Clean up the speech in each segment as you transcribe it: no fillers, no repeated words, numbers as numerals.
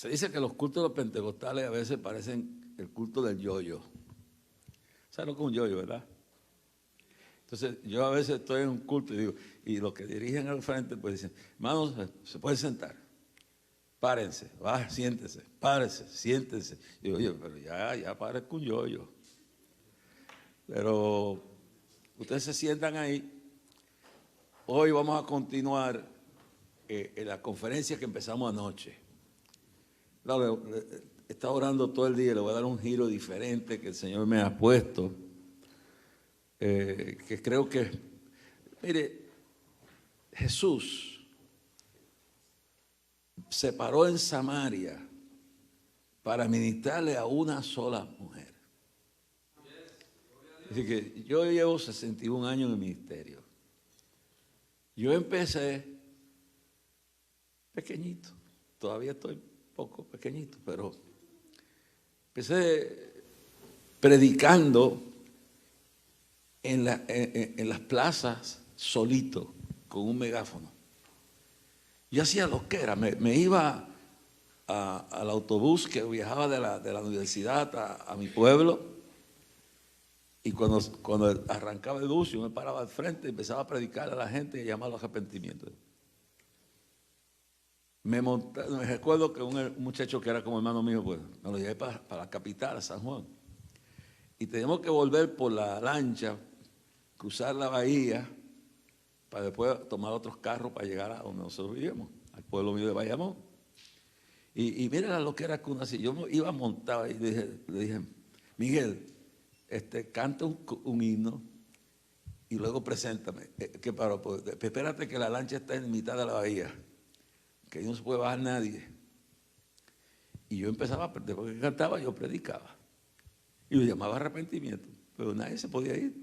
Se dice que los cultos de los pentecostales a veces parecen el culto del yoyo. ¿Sabes lo que es un yoyo, verdad? Entonces, yo a veces estoy en un culto y digo, y los que dirigen al frente, pues dicen, hermanos, se pueden sentar, párense, siéntese, párese, siéntese. Y digo, oye, pero ya parezco un yoyo. Pero ustedes se sientan ahí. Hoy vamos a continuar en la conferencia que empezamos anoche. Claro, he estado orando todo el día, le voy a dar un giro diferente que el Señor me ha puesto. Que creo que, mire, Jesús se paró en Samaria para ministrarle a una sola mujer. Así que yo llevo 61 años en el ministerio. Yo empecé pequeñito, todavía estoy poco pequeñito, pero empecé predicando en las plazas solito, con un megáfono. Yo hacía lo que era, me iba al autobús que viajaba de la universidad a mi pueblo, y cuando arrancaba el bus yo me paraba al frente y empezaba a predicar a la gente y a llamar al arrepentimiento. Me recuerdo que un muchacho que era como hermano mío, pues me lo llevé para la capital, a San Juan, y teníamos que volver por la lancha, cruzar la bahía, para después tomar otros carros para llegar a donde nosotros vivíamos, al pueblo mío de Bayamón. Y mira lo que era que uno así. Yo iba montado y le dije, Miguel, canta un himno y luego preséntame. ¿Qué paro? Pues, espérate que la lancha está en mitad de la bahía, que ahí no se puede bajar nadie. Y yo empezaba, después que cantaba, yo predicaba. Y lo llamaba arrepentimiento, pero nadie se podía ir.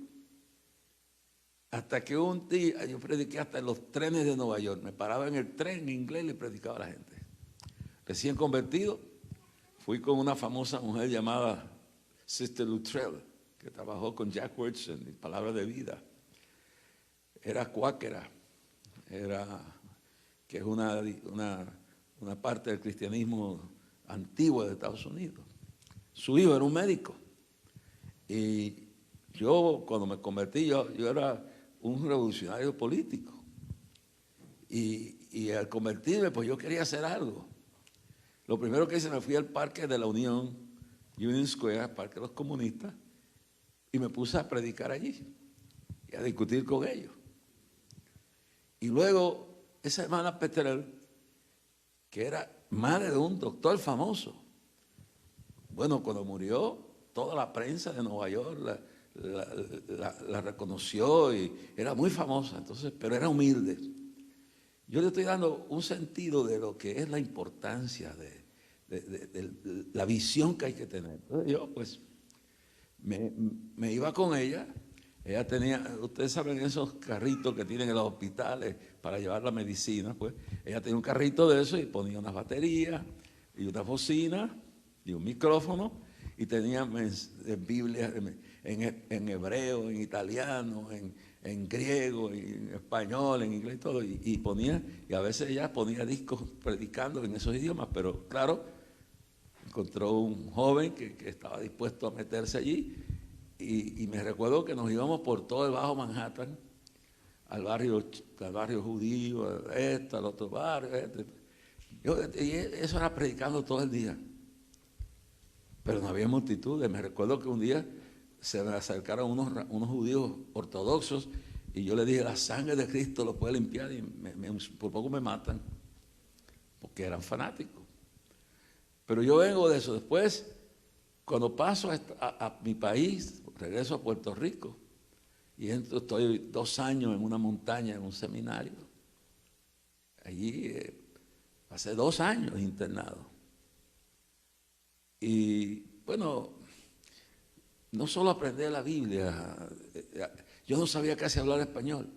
Hasta que un día yo prediqué hasta en los trenes de Nueva York. Me paraba en el tren en inglés y le predicaba a la gente. Recién convertido, fui con una famosa mujer llamada Sister Luttrell, que trabajó con Jack Wilson en Palabra de Vida. Era cuáquera, que es una parte del cristianismo antiguo de Estados Unidos. Su hijo era un médico. Y yo, cuando me convertí, yo era un revolucionario político. Y al convertirme, pues yo quería hacer algo. Lo primero que hice, me fui al Parque de la Unión, Union Square, Parque de los Comunistas, y me puse a predicar allí y a discutir con ellos. Y luego, esa hermana Petrel, que era madre de un doctor famoso, bueno, cuando murió, toda la prensa de Nueva York la reconoció y era muy famosa, entonces, pero era humilde. Yo le estoy dando un sentido de lo que es la importancia de la visión que hay que tener. Entonces yo pues me iba con ella. Ella tenía, ustedes saben esos carritos que tienen en los hospitales para llevar la medicina, pues ella tenía un carrito de eso y ponía unas baterías y una bocina y un micrófono y tenía Biblias en hebreo, en italiano, en griego, en español, en inglés y todo, y ponía, y a veces ella ponía discos predicando en esos idiomas, pero claro, encontró un joven que estaba dispuesto a meterse allí, y me recuerdo que nos íbamos por todo el Bajo Manhattan, al barrio judío, al otro barrio, y eso era predicando todo el día, pero no había multitudes. Me recuerdo que un día se me acercaron unos judíos ortodoxos y yo le dije, la sangre de Cristo lo puede limpiar, y por poco me matan, porque eran fanáticos. Pero yo vengo de eso. Después, cuando paso a mi país, regreso a Puerto Rico, y estoy 2 años en una montaña, en un seminario. Allí pasé 2 años internado. Y bueno, no solo aprender la Biblia, yo no sabía casi hablar español,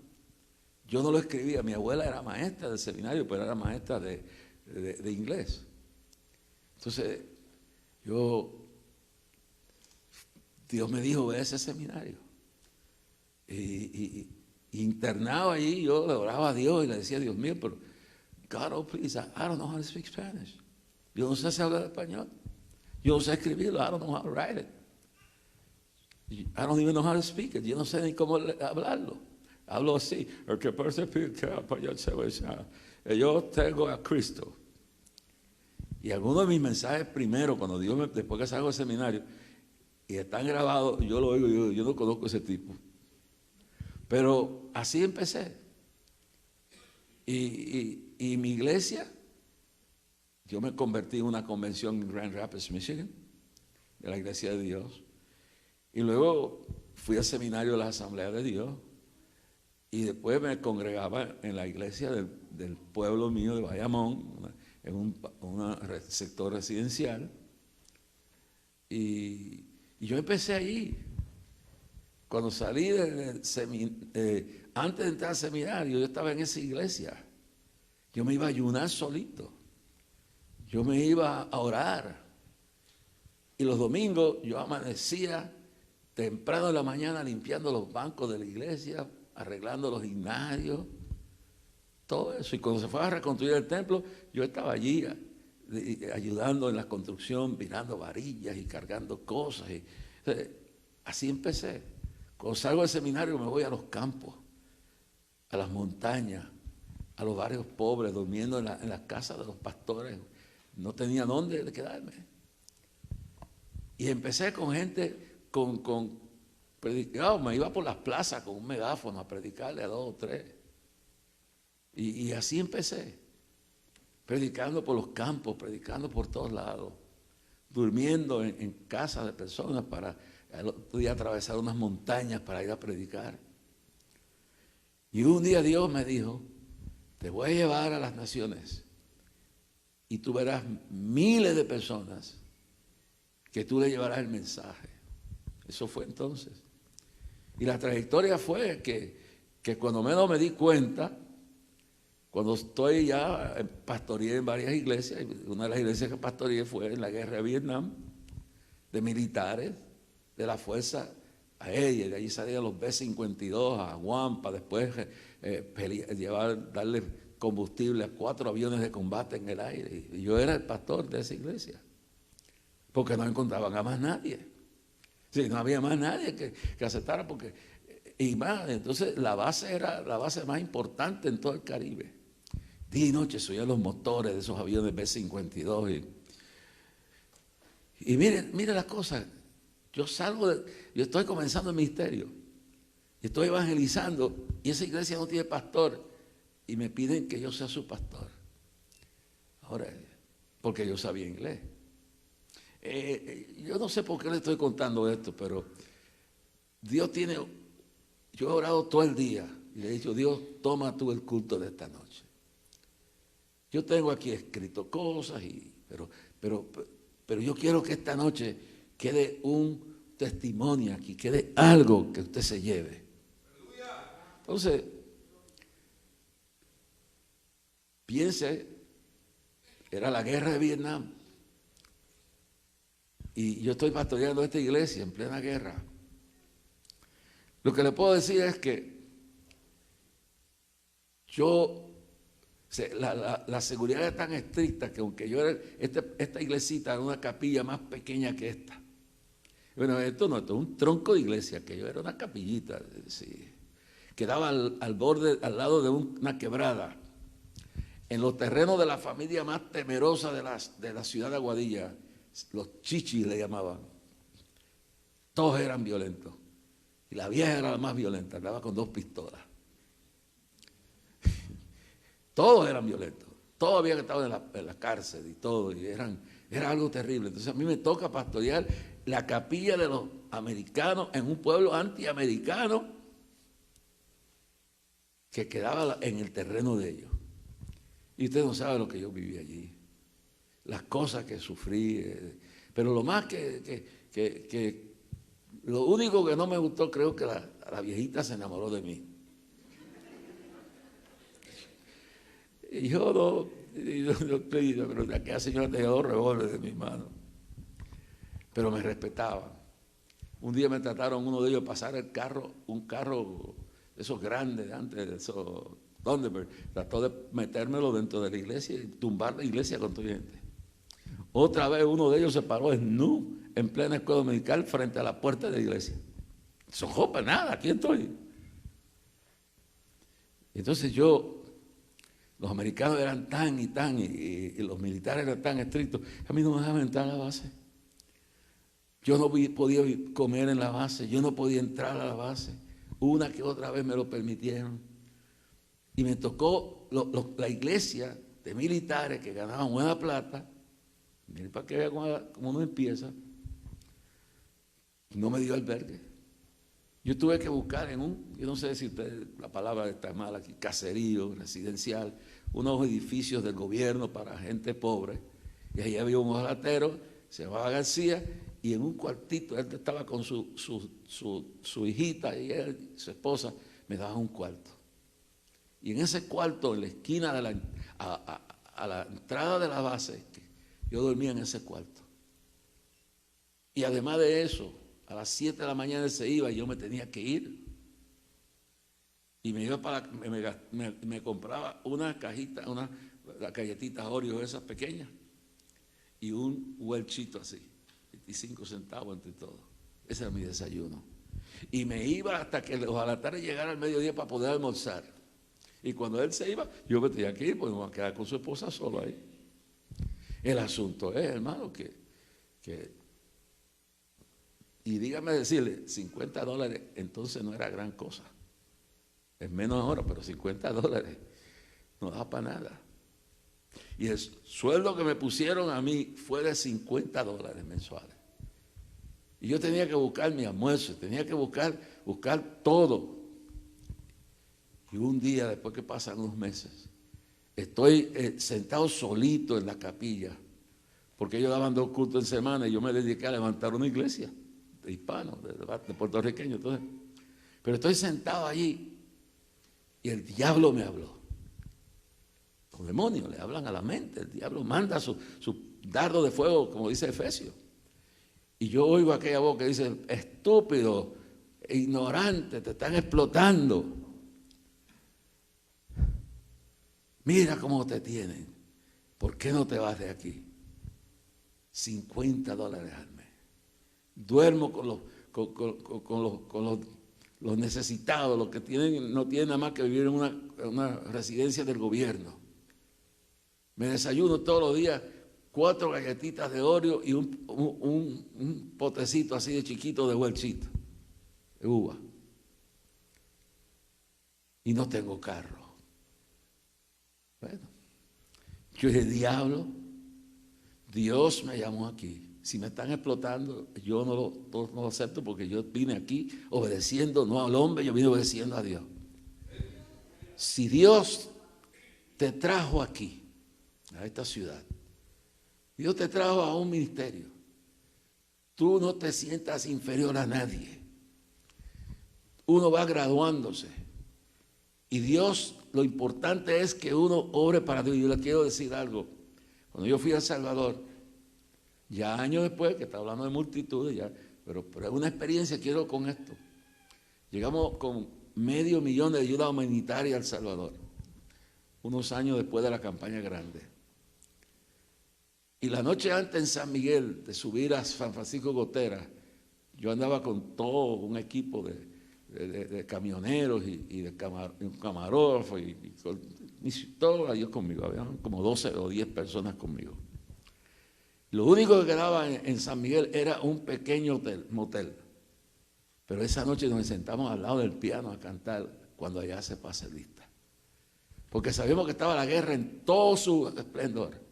yo no lo escribía. Mi abuela era maestra del seminario, pero era maestra de inglés. Entonces, Dios me dijo, ve a ese seminario. Y internado allí, yo le oraba a Dios y le decía, Dios mío, pero God, oh please, I don't know how to speak Spanish. Yo no sé si hablar español. Yo no sé escribirlo. I don't know how to write it. I don't even know how to speak it. Yo no sé ni cómo hablarlo. Hablo así. El que persepica, yo tengo a Cristo. Y algunos de mis mensajes primero, cuando Dios después que salgo del seminario, y están grabados, yo lo oigo, yo no conozco a ese tipo. Pero así empecé. Y mi iglesia, yo me convertí en una convención en Grand Rapids, Michigan, de la Iglesia de Dios. Y luego fui al seminario de la Asamblea de Dios. Y después me congregaba en la iglesia del pueblo mío de Bayamón, en un sector residencial. Y yo empecé allí. Cuando salí antes de entrar al seminario, yo estaba en esa iglesia. Yo me iba a ayunar solito. Yo me iba a orar. Y los domingos yo amanecía temprano en la mañana limpiando los bancos de la iglesia, arreglando los gimnasios, todo eso. Y cuando se fue a reconstruir el templo, yo estaba allí ayudando en la construcción, virando varillas y cargando cosas. Así empecé. Cuando salgo del seminario me voy a los campos, a las montañas, a los barrios pobres, durmiendo en las casas de los pastores. No tenía dónde quedarme. Y empecé con gente, predicado, me iba por las plazas con un megáfono a predicarle a 2 o 3. Y así empecé, predicando por los campos, predicando por todos lados, durmiendo en casas de personas para poder atravesar unas montañas para ir a predicar. Y un día Dios me dijo, te voy a llevar a las naciones y tú verás miles de personas que tú le llevarás el mensaje. Eso fue entonces. Y la trayectoria fue que cuando menos me di cuenta, cuando estoy ya pastoreé en varias iglesias, una de las iglesias que pastoreé fue en la guerra de Vietnam, de militares, de la fuerza aérea, de allí salían los B-52 a Guam para después darle combustible a 4 aviones de combate en el aire. Y yo era el pastor de esa iglesia, porque no encontraban a más nadie. Sí, no había más nadie que aceptara, porque, y más, entonces la base era la base más importante en todo el Caribe. Día y noche se oían los motores de esos aviones B-52. Y mire las cosas. Yo estoy comenzando el ministerio, y estoy evangelizando, y esa iglesia no tiene pastor, y me piden que yo sea su pastor. Ahora, porque yo sabía inglés. Yo no sé por qué le estoy contando esto, pero yo he orado todo el día, y le he dicho, Dios, toma tú el culto de esta noche. Yo tengo aquí escrito cosas, pero yo quiero que esta noche quede un testimonio aquí, quede algo que usted se lleve. Entonces, piense, era la guerra de Vietnam, y yo estoy pastoreando esta iglesia en plena guerra. Lo que le puedo decir es que la seguridad es tan estricta que aunque yo era, esta iglesita era una capilla más pequeña que esta. Bueno, esto es un tronco de iglesia, que yo era una capillita, sí, quedaba al borde, al lado de una quebrada, en los terrenos de la familia más temerosa de la ciudad de Aguadilla, los chichis le llamaban. Todos eran violentos. Y la vieja era la más violenta, andaba con 2 pistolas. Todos eran violentos. Todos habían estado en la cárcel y todo, y era algo terrible. Entonces a mí me toca pastorear la capilla de los americanos en un pueblo antiamericano que quedaba en el terreno de ellos. Y usted no sabe lo que yo viví allí, las cosas que sufrí, pero lo más lo único que no me gustó, creo que la viejita se enamoró de mí. Y yo pero aquella señora tenía 2 revólveres en mis manos, pero me respetaban. Un día me trataron uno de ellos pasar un carro de esos grandes, antes de esos Thunderbird, trató de metérmelo dentro de la iglesia y tumbar la iglesia con toda gente. Otra vez uno de ellos se paró en plena escuela dominical frente a la puerta de la iglesia. Sojo para nada, aquí estoy. Entonces los americanos eran tan y los militares eran tan estrictos, a mí no me dejaban entrar a la base. Yo no podía comer en la base, yo no podía entrar a la base. Una que otra vez me lo permitieron. Y me tocó la iglesia de militares que ganaban buena plata. Miren para que vea cómo uno empieza. No me dio albergue. Yo tuve que buscar yo no sé si la palabra está mal aquí, caserío, residencial, unos edificios del gobierno para gente pobre. Y ahí había un ojalatero, se llamaba García, y en un cuartito, él estaba con su hijita y su esposa, me daban un cuarto. Y en ese cuarto, en la esquina a la entrada de la base, yo dormía en ese cuarto. Y además de eso, a las 7 de la mañana él se iba y yo me tenía que ir. Y me iba me compraba una cajita, las galletitas Oreo esas pequeñas, y un huelchito así, 25 centavos entre todos. Ese era mi desayuno. Y me iba hasta que ojalá tarde llegara al mediodía para poder almorzar. Y cuando él se iba, yo me tenía que ir, porque me iba a quedar con su esposa solo ahí. El asunto es, hermano, y dígame decirle, $50 entonces no era gran cosa. Es menos ahora, pero $50 no da para nada. Y el sueldo que me pusieron a mí fue de $50 mensuales. Y yo tenía que buscar mi almuerzo, tenía que buscar todo. Y un día, después que pasan unos meses, estoy sentado solito en la capilla, porque ellos daban 2 cultos en semana y yo me dediqué a levantar una iglesia de hispanos, de puertorriqueños. Entonces, pero estoy sentado allí y el diablo me habló. Los demonios le hablan a la mente, el diablo manda su dardo de fuego, como dice Efesios. Y yo oigo aquella voz que dice, estúpido, ignorante, te están explotando. Mira cómo te tienen. ¿Por qué no te vas de aquí? $50 al mes. Duermo con los necesitados, los que no tienen nada más que vivir en una residencia del gobierno. Me desayuno todos los días 4 galletitas de Oreo y un potecito así de chiquito de huelchito, de uva. Y no tengo carro. Bueno, yo dije, diablo, Dios me llamó aquí. Si me están explotando, yo no lo acepto, porque yo vine aquí obedeciendo no al hombre, yo vine obedeciendo a Dios. Si Dios te trajo aquí, a esta ciudad, Dios te trajo a un ministerio, tú no te sientas inferior a nadie. Uno va graduándose y Dios, lo importante es que uno obre para Dios. Yo le quiero decir algo. Cuando yo fui a El Salvador, ya años después, que está hablando de multitudes, ya, pero es una experiencia, quiero con esto. Llegamos con $500,000 de ayuda humanitaria a El Salvador, unos años después de la campaña grande. Y la noche antes en San Miguel de subir a San Francisco Gotera, yo andaba con todo un equipo de camioneros y de camarógrafos y todos ellos conmigo, había como 12 o 10 personas conmigo. Lo único que quedaba en San Miguel era un pequeño motel. Pero esa noche nos sentamos al lado del piano a cantar Cuando allá se pase lista. Porque sabíamos que estaba la guerra en todo su esplendor.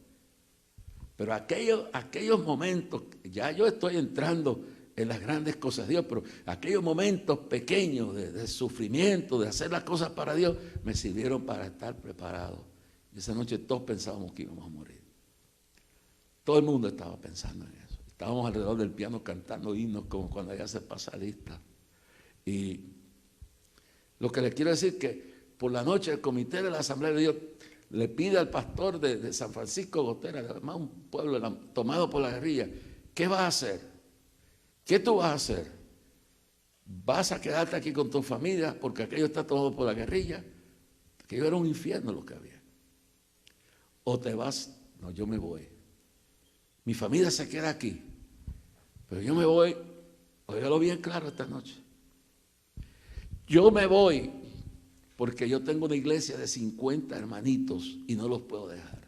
Pero aquellos momentos, ya yo estoy entrando en las grandes cosas de Dios, pero aquellos momentos pequeños de sufrimiento, de hacer las cosas para Dios, me sirvieron para estar preparado. Y esa noche todos pensábamos que íbamos a morir. Todo el mundo estaba pensando en eso. Estábamos alrededor del piano cantando himnos como Cuando allá se pasa lista. Y lo que les quiero decir es que por la noche el comité de la Asamblea de Dios le pide al pastor de San Francisco Gotera, además un pueblo tomado por la guerrilla, ¿qué vas a hacer? ¿Qué tú vas a hacer? ¿Vas a quedarte aquí con tu familia porque aquello está tomado por la guerrilla? Aquello era un infierno lo que había. ¿O te vas? No, yo me voy. Mi familia se queda aquí. Pero yo me voy, óigalo bien claro esta noche. Yo me voy porque yo tengo una iglesia de 50 hermanitos y no los puedo dejar.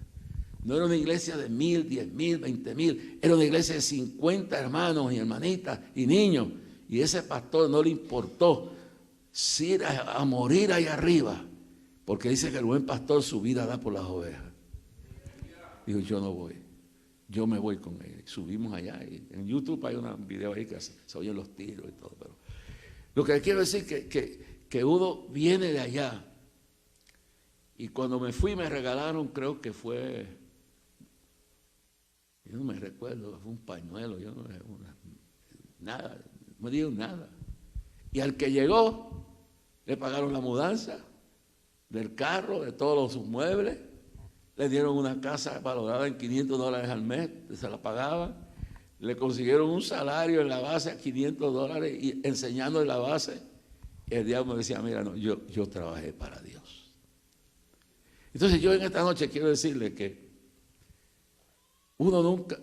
No era una iglesia de 1000, 10,000, 20,000. Era una iglesia de 50 hermanos y hermanitas y niños. Y ese pastor no le importó ir a morir ahí arriba, porque dice que el buen pastor su vida da por las ovejas. Dijo, yo no voy, yo me voy con él. Subimos allá y en YouTube hay un video ahí que se oyen los tiros y todo. Pero lo que quiero decir que uno viene de allá. Y cuando me fui me regalaron, creo que fue, yo no me recuerdo, fue un pañuelo, yo no nada, no me dieron nada. Y al que llegó, le pagaron la mudanza del carro, de todos sus muebles, le dieron una casa valorada en $500 al mes, se la pagaban, le consiguieron un salario en la base a $500 y enseñando en la base. Y el diablo me decía, mira, no, yo trabajé para Dios. Entonces yo en esta noche quiero decirle que uno nunca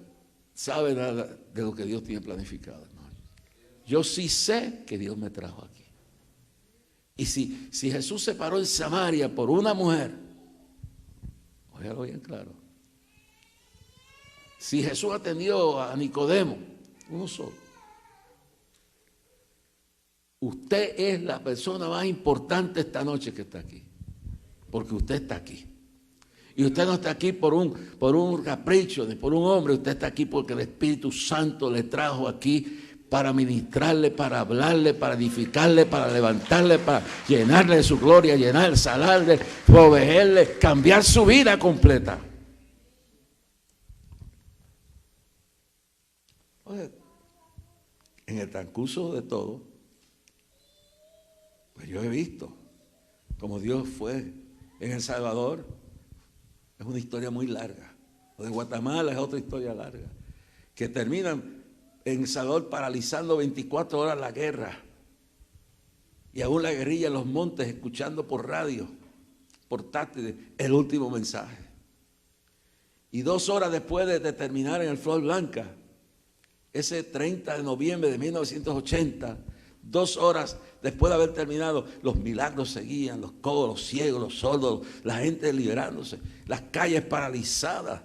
sabe nada de lo que Dios tiene planificado, hermano. Yo sí sé que Dios me trajo aquí. Y si Jesús se paró en Samaria por una mujer, óigalo bien claro. Si Jesús atendió a Nicodemo, uno solo, usted es la persona más importante esta noche que está aquí, porque usted está aquí. Y usted no está aquí por un capricho, ni por un hombre, usted está aquí porque el Espíritu Santo le trajo aquí para ministrarle, para hablarle, para edificarle, para levantarle, para llenarle de su gloria, llenar, sanarle, proveerle, cambiar su vida completa. Oye, en el transcurso de todo, pues yo he visto como Dios fue en El Salvador. Es una historia muy larga. Lo de Guatemala es otra historia larga, que terminan en El Salvador paralizando 24 horas la guerra. Y aún la guerrilla en los montes escuchando por radio, portátiles, el último mensaje. Y 2 horas después de terminar en el Flor Blanca, ese 30 de noviembre de 1980, 2 horas después de haber terminado, los milagros seguían, los cojos, los ciegos, los sordos, la gente liberándose, las calles paralizadas,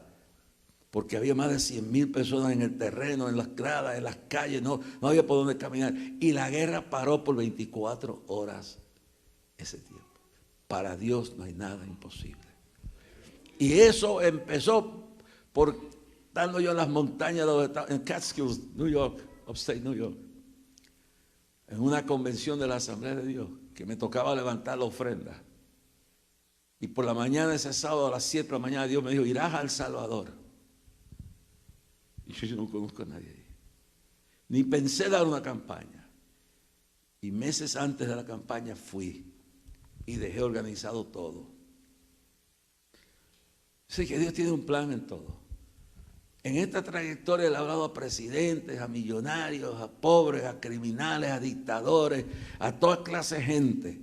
porque había más de 100,000 personas en el terreno, en las gradas, en las calles, no había por dónde caminar. Y la guerra paró por 24 horas ese tiempo. Para Dios no hay nada imposible. Y eso empezó por estando yo en las montañas en Catskills, New York, upstate New York, en una convención de la Asamblea de Dios, que me tocaba levantar la ofrenda. Y por la mañana, ese sábado a las 7 de la mañana, Dios me dijo, irás a El Salvador. Y yo no conozco a nadie ahí. Ni pensé dar una campaña. Y meses antes de la campaña fui y dejé organizado todo. Sé que Dios tiene un plan en todo. En esta trayectoria le he hablado a presidentes, a millonarios, a pobres, a criminales, a dictadores, a toda clase de gente.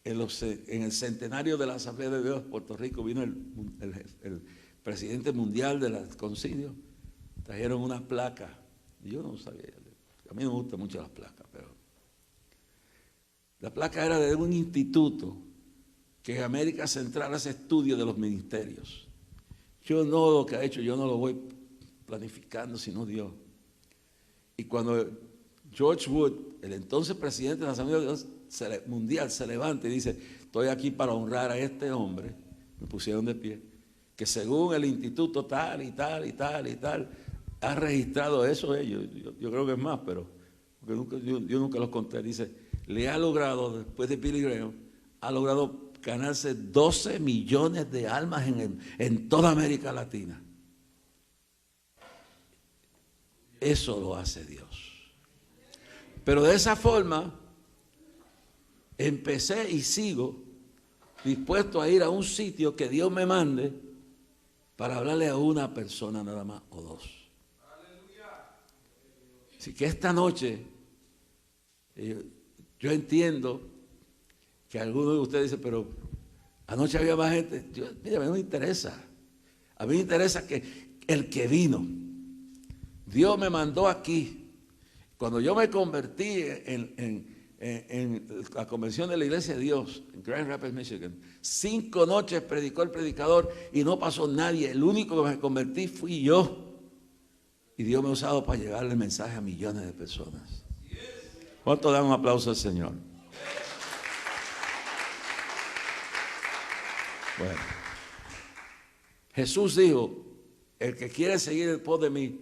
En el centenario de la Asamblea de Dios de Puerto Rico vino el presidente mundial del concilio, trajeron unas placas. Yo no sabía, a mí no me gustan mucho las placas, pero la placa era de un instituto que en América Central hace estudio de los ministerios. Yo no lo que ha hecho, yo no lo voy planificando, sino Dios. Y cuando George Wood, el entonces presidente de la Asamblea de Dios Mundial, se levanta y dice, estoy aquí para honrar a este hombre, me pusieron de pie, que según el instituto tal y tal y tal y tal, ha registrado eso ellos. Yo creo que es más, pero porque yo nunca los conté. Dice, le ha logrado, después de Billy Graham, ha logrado ganarse 12 millones de almas en toda América Latina. Eso lo hace Dios. Pero de esa forma, empecé y sigo dispuesto a ir a un sitio que Dios me mande para hablarle a una persona nada más o dos. Así que esta noche yo entiendo que algunos de ustedes dicen, pero anoche había más gente. Mira, a mí no me interesa. A mí me interesa que el que vino, Dios me mandó aquí. Cuando yo me convertí en la convención de la Iglesia de Dios, en Grand Rapids, Michigan, 5 noches predicó el predicador y no pasó nadie. El único que me convertí fui yo. Y Dios me ha usado para llevarle el mensaje a millones de personas. ¿Cuánto dan un aplauso al Señor? Bueno, Jesús dijo, el que quiere seguir el pos de mí,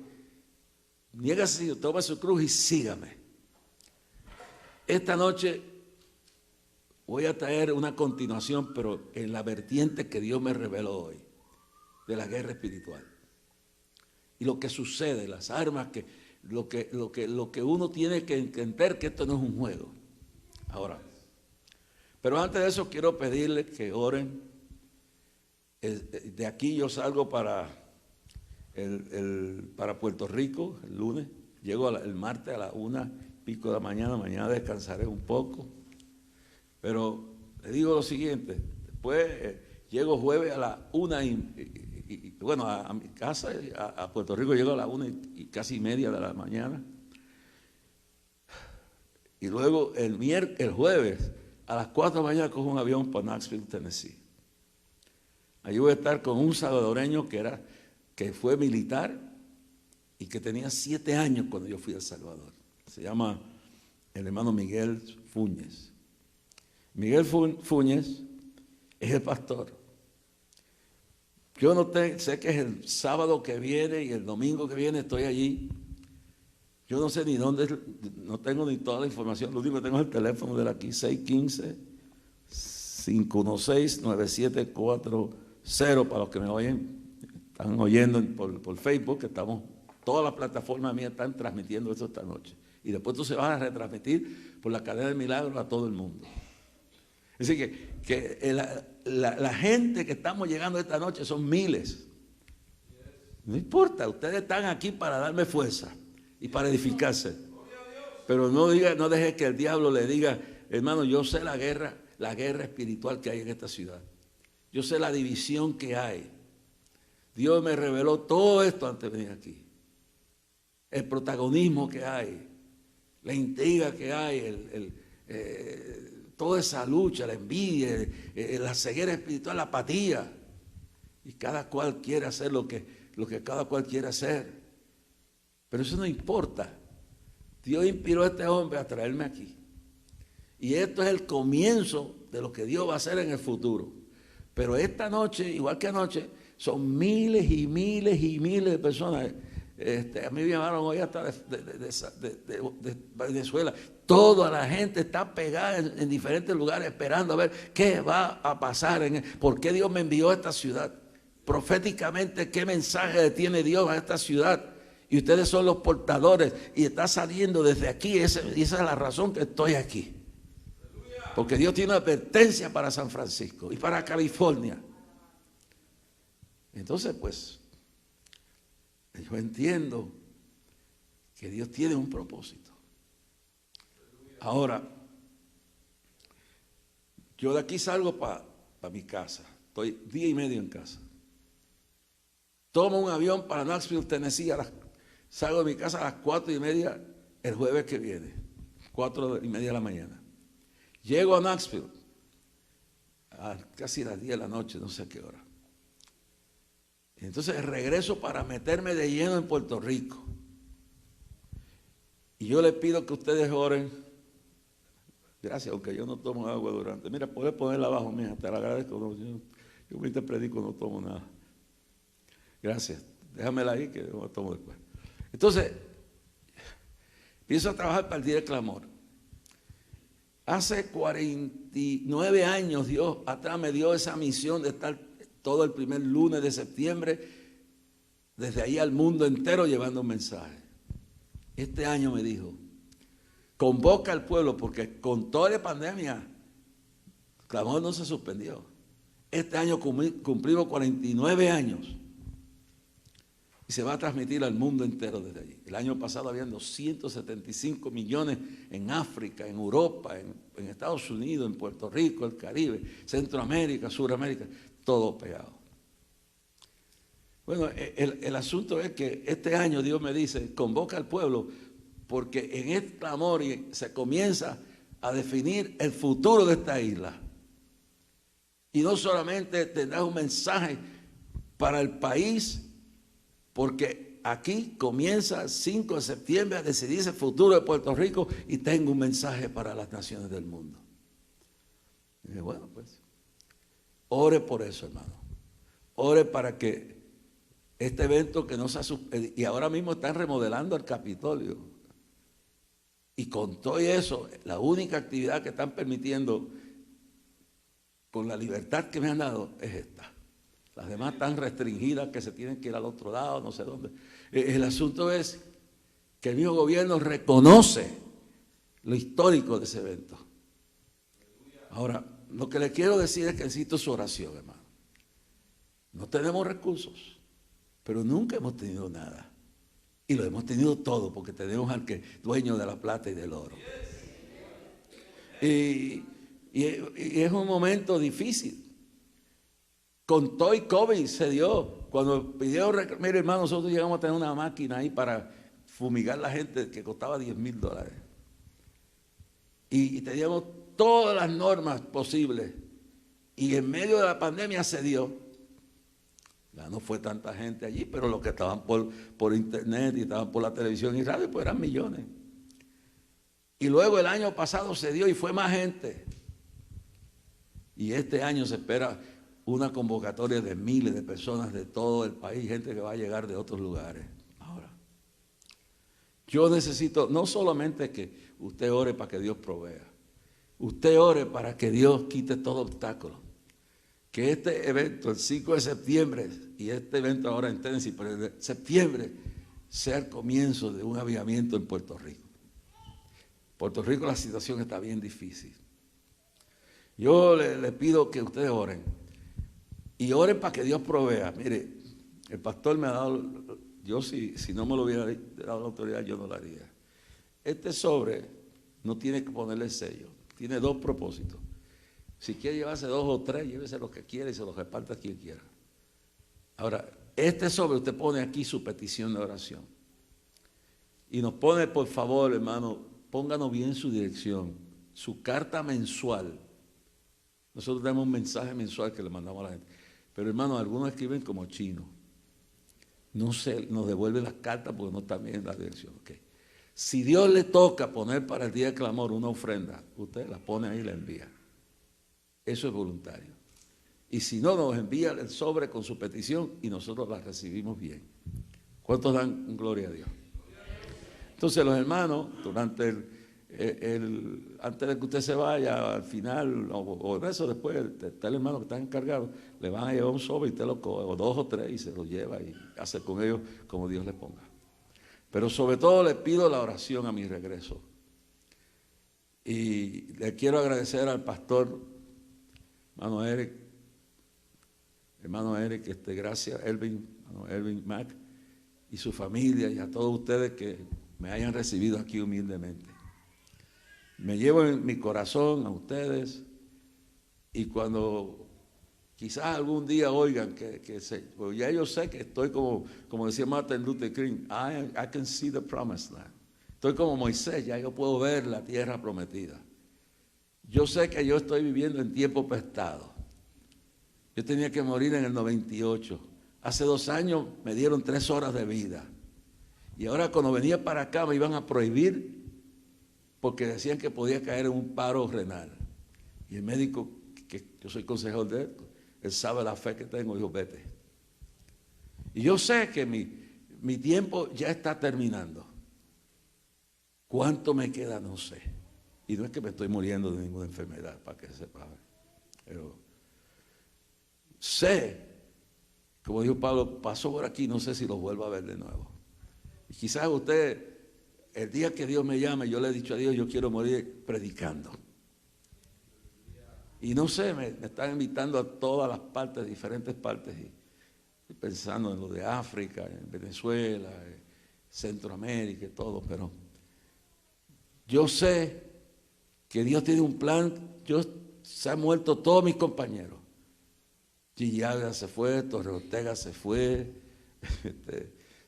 niégase, toma su cruz y sígame. Esta noche voy a traer una continuación, pero en la vertiente que Dios me reveló hoy, de la guerra espiritual. Y lo que sucede, las armas, lo que uno tiene que entender que esto no es un juego. Ahora, pero antes de eso quiero pedirles que oren. De aquí yo salgo para Puerto Rico el lunes, llego el martes a las 1:00 de la mañana, mañana descansaré un poco, pero le digo lo siguiente, después llego jueves a las 1:00 y bueno, a mi casa, a Puerto Rico llego a las 1:30 de la mañana, y luego el jueves a las 4 de la mañana cojo un avión para Knoxville, Tennessee. Allí voy a estar con un salvadoreño que fue militar y que tenía 7 años cuando yo fui a El Salvador. Se llama el hermano Miguel Fuñez. Miguel Fuñez es el pastor. Yo sé que es el sábado que viene y el domingo que viene estoy allí. Yo no sé ni dónde, no tengo ni toda la información. Lo único que tengo es el teléfono de aquí, 615-516-9740, para los que me oyen, están oyendo por Facebook, que todas las plataformas mías están transmitiendo esto esta noche. Y después tú se vas a retransmitir por la cadena de milagros a todo el mundo. Es decir, que la gente que estamos llegando esta noche son miles. No importa, ustedes están aquí para darme fuerza y para edificarse. Pero no deje que el diablo le diga, hermano, yo sé la guerra espiritual que hay en esta ciudad. Yo sé la división que hay. Dios me reveló todo esto antes de venir aquí. El protagonismo que hay, la intriga que hay, toda esa lucha, la envidia, la ceguera espiritual, la apatía. Y cada cual quiere hacer lo que cada cual quiere hacer. Pero eso no importa. Dios inspiró a este hombre a traerme aquí. Y esto es el comienzo de lo que Dios va a hacer en el futuro. Pero esta noche, igual que anoche, son miles y miles y miles de personas. A mí me llamaron hoy hasta de Venezuela. Toda la gente está pegada en diferentes lugares esperando a ver qué va a pasar, por qué Dios me envió a esta ciudad. Proféticamente, qué mensaje tiene Dios a esta ciudad. Y ustedes son los portadores y está saliendo desde aquí. Esa es la razón que estoy aquí. Porque Dios tiene una advertencia para San Francisco y para California. Entonces, pues, yo entiendo que Dios tiene un propósito. Ahora, yo de aquí salgo para mi casa. Estoy 1 día y medio en casa. Tomo un avión para Knoxville, Tennessee. Salgo de mi casa a las 4:30 el jueves que viene. 4:30 de la mañana. Llego a Knoxville a casi las 10 de la noche, no sé a qué hora. Entonces regreso para meterme de lleno en Puerto Rico. Y yo les pido que ustedes oren. Gracias, aunque yo no tomo agua durante. Mira, puedes ponerla abajo, mija, te la agradezco. No, yo mientras predico no tomo nada. Gracias. Déjamela ahí que yo la tomo después. Entonces, empiezo a trabajar para el día del clamor. Hace 49 años Dios atrás me dio esa misión de estar todo el primer lunes de septiembre, desde ahí al mundo entero llevando un mensaje. Este año me dijo, convoca al pueblo, porque con toda la pandemia, el clamor no se suspendió. Este año cumplimos 49 años. Y se va a transmitir al mundo entero desde allí. El año pasado habían 275 millones en África, en Europa, en Estados Unidos, en Puerto Rico, el Caribe, Centroamérica, Suramérica, todo pegado. Bueno, el asunto es que este año Dios me dice, convoca al pueblo, porque en este clamor se comienza a definir el futuro de esta isla. Y no solamente tendrás un mensaje para el país, porque aquí comienza el 5 de septiembre a decidirse el futuro de Puerto Rico, y tengo un mensaje para las naciones del mundo. Y dije, bueno, pues, ore por eso, hermano. Ore para que este evento que no se ha... Y ahora mismo están remodelando el Capitolio. Y con todo eso, la única actividad que están permitiendo con la libertad que me han dado es esta. Las demás están restringidas, que se tienen que ir al otro lado, no sé dónde. El asunto es que el mismo gobierno reconoce lo histórico de ese evento. Ahora, lo que le quiero decir es que necesito su oración, hermano. No tenemos recursos, pero nunca hemos tenido nada. Y lo hemos tenido todo, porque tenemos al que dueño de la plata y del oro. Y es un momento difícil. Con todo y COVID se dio. Cuando pidieron, mire hermano, nosotros llegamos a tener una máquina ahí para fumigar la gente que costaba $10,000. Y teníamos todas las normas posibles. Y en medio de la pandemia se dio. Ya no fue tanta gente allí, pero los que estaban por internet y estaban por la televisión y radio, pues eran millones. Y luego el año pasado se dio y fue más gente. Y este año se espera una convocatoria de miles de personas de todo el país, gente que va a llegar de otros lugares. Ahora, yo necesito no solamente que usted ore para que Dios provea, usted ore para que Dios quite todo obstáculo. Que este evento, el 5 de septiembre, y este evento ahora en Tennessee, pero en septiembre, sea el comienzo de un avivamiento en Puerto Rico. Puerto Rico la situación está bien difícil. Yo le pido que ustedes oren. Y oren para que Dios provea. Mire, el pastor me ha dado, yo si no me lo hubiera dado la autoridad, yo no lo haría. Este sobre no tiene que ponerle sello, tiene dos propósitos. Si quiere llevarse 2 o 3, llévese lo que quiera y se los reparta a quien quiera. Ahora, este sobre usted pone aquí su petición de oración. Y nos pone, por favor, hermano, pónganos bien su dirección, su carta mensual. Nosotros tenemos un mensaje mensual que le mandamos a la gente. Pero hermano, algunos escriben como chino. No sé, nos devuelven las cartas porque no están bien en la dirección. Okay. Si Dios le toca poner para el día de clamor una ofrenda, usted la pone ahí y la envía. Eso es voluntario. Y si no, nos envía el sobre con su petición y nosotros la recibimos bien. ¿Cuántos dan gloria a Dios? Entonces los hermanos, durante antes de que usted se vaya, al final, o eso después, está el hermano que está encargado, le van a llevar un sobre y usted lo coge, o 2 o 3 y se lo lleva y hace con ellos como Dios le ponga. Pero sobre todo le pido la oración a mi regreso. Y le quiero agradecer al pastor hermano Eric, gracias, Elvin Mac y su familia y a todos ustedes que me hayan recibido aquí humildemente. Me llevo en mi corazón a ustedes y cuando quizás algún día oigan pues ya yo sé que estoy como decía Martin Luther King, I can see the promised land. Estoy como Moisés, ya yo puedo ver la tierra prometida. Yo sé que yo estoy viviendo en tiempo prestado. Yo tenía que morir en el 98. Hace 2 años me dieron 3 horas de vida. Y ahora cuando venía para acá me iban a prohibir porque decían que podía caer en un paro renal. Y el médico, que yo soy consejero de él sabe la fe que tengo, dijo, vete. Y yo sé que mi tiempo ya está terminando. ¿Cuánto me queda? No sé. Y no es que me estoy muriendo de ninguna enfermedad, para que sepa. Pero sé, como dijo Pablo, pasó por aquí, no sé si los vuelvo a ver de nuevo. Y quizás usted, el día que Dios me llame, yo le he dicho a Dios, yo quiero morir predicando. Y no sé, me están invitando a todas las partes, diferentes partes, y pensando en lo de África, en Venezuela, en Centroamérica y todo, pero yo sé que Dios tiene un plan. Se han muerto todos mis compañeros. Gigi Ávila se fue, Torre Ortega se fue,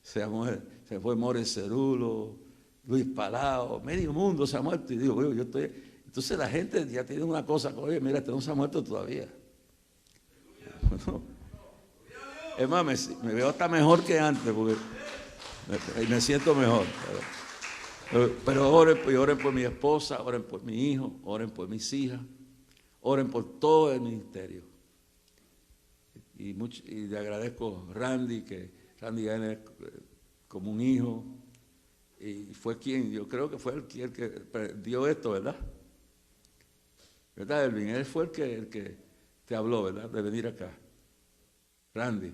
se fue More Cerulo, Luis Palao, medio mundo se ha muerto. Y digo, yo estoy... Entonces la gente ya tiene una cosa, oye, mira, este no se ha muerto todavía. Bueno, es más, me veo hasta mejor que antes, porque me siento mejor. Pero oren por mi esposa, oren por mi hijo, oren por mis hijas, oren por todo el ministerio. Y le agradezco a Randy, que Randy es como un hijo, y fue yo creo que fue el que dio esto, ¿verdad? ¿Verdad, Elvin? Él fue el que te habló, ¿verdad? De venir acá. Randy.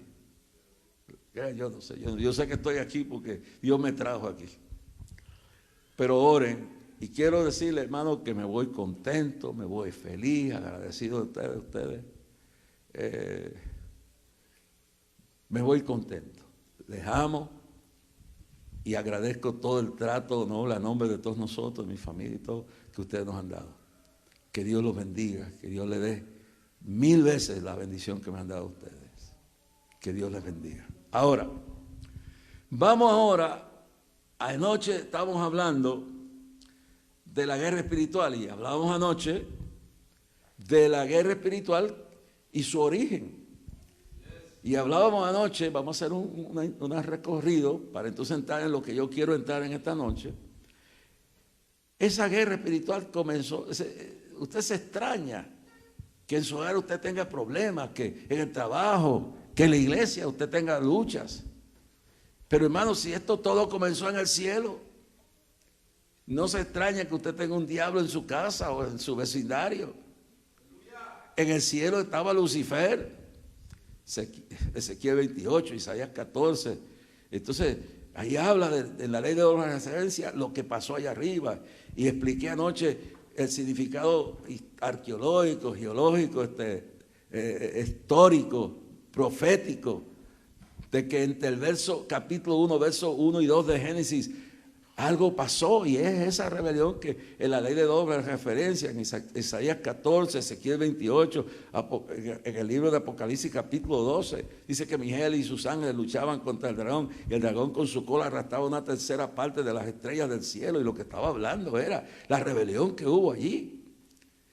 Yo no sé, yo sé que estoy aquí porque Dios me trajo aquí. Pero oren, y quiero decirle, hermano, que me voy contento, me voy feliz, agradecido de ustedes. Me voy contento. Les amo y agradezco todo el trato, ¿no? A nombre de todos nosotros, de mi familia y todo, que ustedes nos han dado. Que Dios los bendiga, que Dios les dé 1000 veces la bendición que me han dado ustedes. Que Dios les bendiga. Ahora, vamos ahora, anoche estábamos hablando de la guerra espiritual y hablábamos anoche de la guerra espiritual y su origen. Y hablábamos anoche, vamos a hacer un recorrido para entonces entrar en lo que yo quiero entrar en esta noche. Esa guerra espiritual comenzó, usted se extraña que en su hogar usted tenga problemas, que en el trabajo, que en la iglesia usted tenga luchas. Pero hermano, si esto todo comenzó en el cielo, no se extraña que usted tenga un diablo en su casa o en su vecindario. En el cielo estaba Lucifer, Ezequiel 28, Isaías 14. Entonces, ahí habla de la ley de la referencia, lo que pasó allá arriba. Y expliqué anoche el significado arqueológico, geológico, histórico, profético, de que entre el capítulo 1, verso 1 y 2 de Génesis, algo pasó, y es esa rebelión que en la ley de doble referencia, en Isaías 14, Ezequiel 28, en el libro de Apocalipsis capítulo 12, dice que Miguel y sus ángeles luchaban contra el dragón, y el dragón con su cola arrastraba una tercera parte de las estrellas del cielo, y lo que estaba hablando era la rebelión que hubo allí.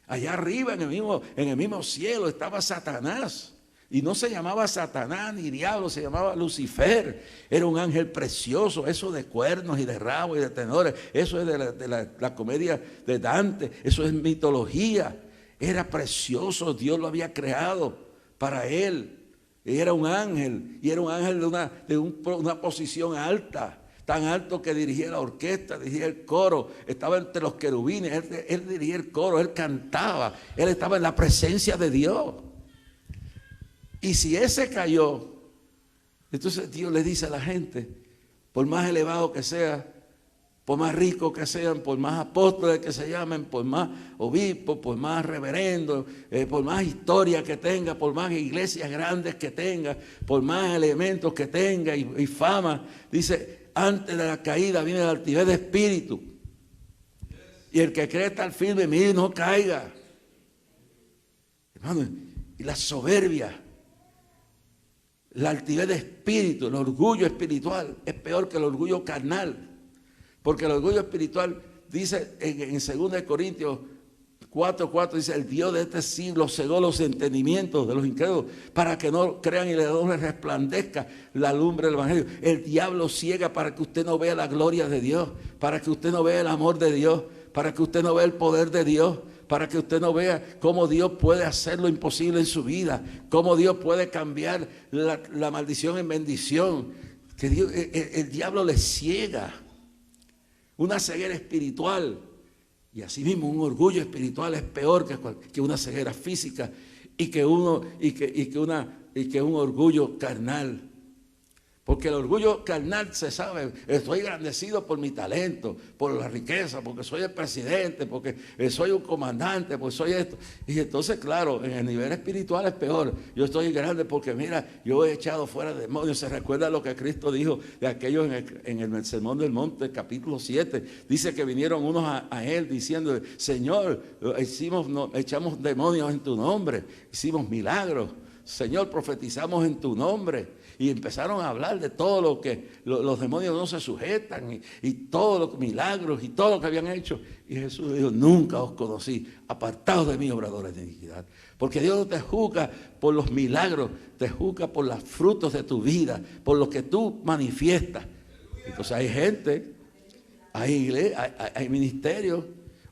Allá arriba, en el mismo cielo, estaba Satanás. Y no se llamaba Satanás ni diablo, se llamaba Lucifer. Era un ángel precioso, eso de cuernos y de rabos y de tenores. Eso es de la comedia de Dante, eso es mitología. Era precioso, Dios lo había creado para él. Y era un ángel, y era un ángel de una posición alta. Tan alto que dirigía la orquesta, dirigía el coro, estaba entre los querubines, él dirigía el coro, él cantaba, él estaba en la presencia de Dios. Y si ese cayó, entonces Dios le dice a la gente, por más elevado que sea, por más ricos que sean, por más apóstoles que se llamen, por más obispos, por más reverendos, por más historia que tenga, por más iglesias grandes que tenga, por más elementos que tenga y fama, dice, antes de la caída viene la altivez de espíritu. Y el que cree estar firme, mire, no caiga. Hermano, y la soberbia, la altivez de espíritu, el orgullo espiritual es peor que el orgullo carnal. Porque el orgullo espiritual dice en 2 Corintios 4:4, dice, el Dios de este siglo cegó los entendimientos de los incrédulos para que no crean y les resplandezca la lumbre del evangelio. El diablo ciega para que usted no vea la gloria de Dios, para que usted no vea el amor de Dios, para que usted no vea el poder de Dios, para que usted no vea cómo Dios puede hacer lo imposible en su vida, cómo Dios puede cambiar la maldición en bendición. Que Dios, el diablo le ciega, una ceguera espiritual. Y asimismo un orgullo espiritual es peor que una ceguera física y que un orgullo carnal. Porque el orgullo carnal se sabe, estoy engrandecido por mi talento, por la riqueza, porque soy el presidente, porque soy un comandante, porque soy esto. Y entonces, claro, en el nivel espiritual es peor. Yo estoy grande porque, mira, yo he echado fuera demonios. Se recuerda lo que Cristo dijo de aquellos en el Sermón del Monte, capítulo 7. Dice que vinieron unos a él diciendo, Señor, echamos demonios en tu nombre, hicimos milagros. Señor, profetizamos en tu nombre. Y empezaron a hablar de todo lo que los demonios no se sujetan y todos los milagros y todo lo que habían hecho. Y Jesús dijo, nunca os conocí, apartados de mí, obradores de iniquidad. Porque Dios no te juzga por los milagros, te juzga por los frutos de tu vida, por lo que tú manifiestas. Entonces hay gente, hay ministerios,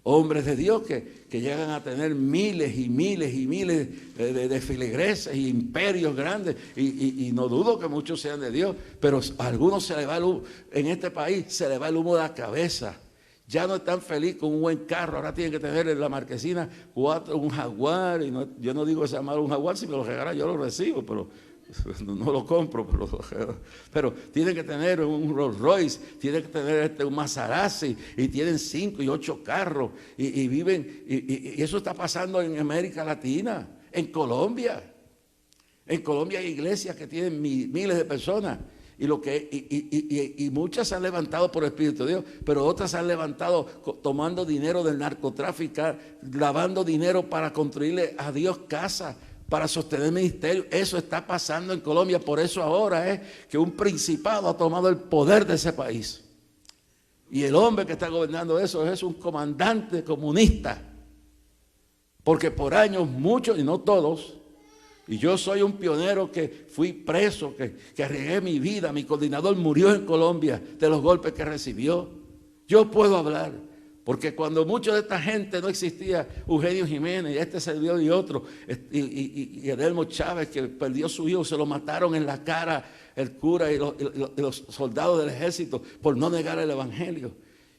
hombres de Dios que llegan a tener miles y miles y miles de feligreses y imperios grandes, y no dudo que muchos sean de Dios, pero a algunos se les va el humo, en este país se les va el humo de la cabeza. Ya no están felices con un buen carro, ahora tienen que tener en la marquesina un Jaguar, y yo no digo que sea malo un Jaguar, si me lo regalan yo lo recibo, pero no lo compro, pero tienen que tener un Rolls Royce, tienen que tener un Maserati, y tienen 5 y 8 carros, y viven, y eso está pasando en América Latina, en Colombia. En Colombia hay iglesias que tienen miles de personas, y muchas se han levantado por el Espíritu de Dios, pero otras se han levantado tomando dinero del narcotráfico, lavando dinero para construirle a Dios casa, para sostener el ministerio. Eso está pasando en Colombia. Por eso ahora es que un principado ha tomado el poder de ese país. Y el hombre que está gobernando eso es un comandante comunista. Porque por años muchos, y no todos, y yo soy un pionero que fui preso, que arriesgué mi vida. Mi coordinador murió en Colombia de los golpes que recibió. Yo puedo hablar. Porque cuando mucha de esta gente no existía, Eugenio Jiménez, este servidor y otro, y Adelmo Chávez, que perdió su hijo, se lo mataron en la cara el cura y los soldados del ejército por no negar el evangelio.